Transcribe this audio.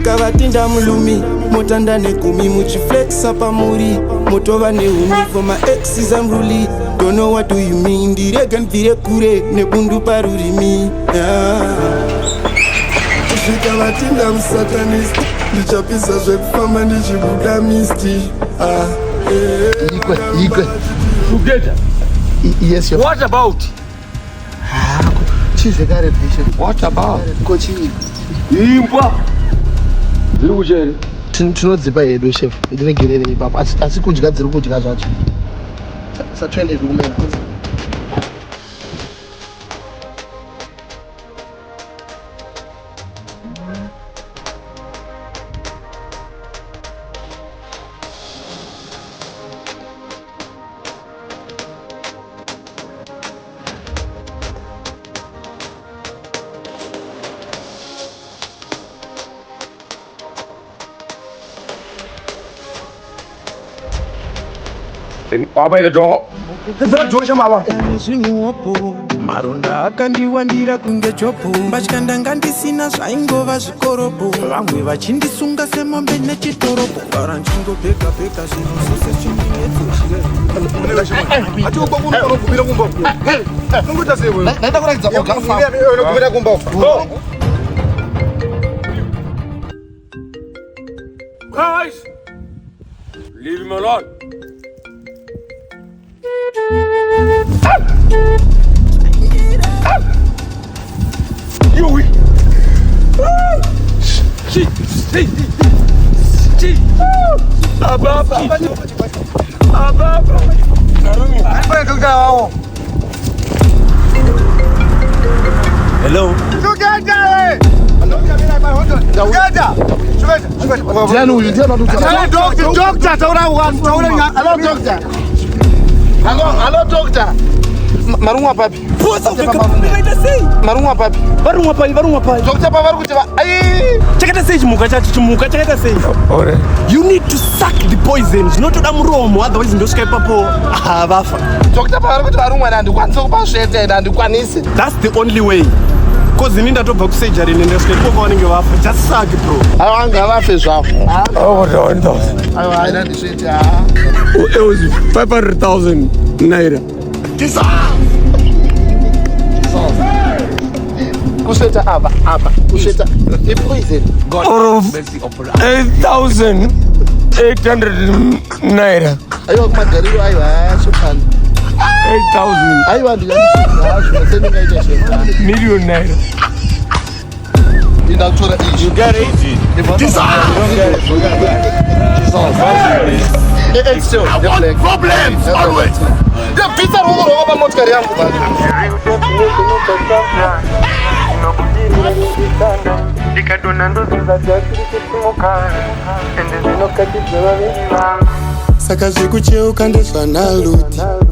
kusvika vatinda mulumi motanda negumi muchiflexa pamuri motova nehumi for my exes I'm really don't know what do you mean ndirege mvire kure nebundu parurimi kusvika vatinda musatanist ndichapisa zvekufamba ndichibuda misti Igwe. Together. Yes, your What about? What about? Kochi. Imba. Ziri kucheri. Tinodzipa yedu chef. Ndinegirere ipapo. Asi kudya dziri kudya zvacho. Satwende kumena. Open the door. maronda akandiwandira kunge chopo mbatya ndanga ndisina zvaingova zvikoropo vamwe vachindisunga semombe nechitoropo gara nchingobheka bheka zvinhu zvose Guys, leave him alone. You hello doctor. Marumwa papi. Marumwa papi. varumwa pai Doctor pavari kuti ai chakaita sei chimuka chacho chimuka chakaita sei alright. you need to suck the poison zvinotoda muromo otherwise ndosvika ipapo vafa doctor pavari kuti varumwa ndandikwanisa kupa svete ndandikwanisi. that's the only way cause ini ndatobva kusurgery nendasvika ipapo vanenge vafa just suck bro Aiwa anga vafe zvavo. Over 1,000. Aiwa haina ndisvete It was 500,000 naira. kusveta apa kusveta ipoison. Out of 8,800 naira. Aiwa kumagariro aiwa shopani 8,000 aiwa ndingaita zveta million naira. indakutora izvi Get it? problems always. Ndabvisa ruoko rwako pamotikari yangu bani. saka zvekucheuka ndezvanaluti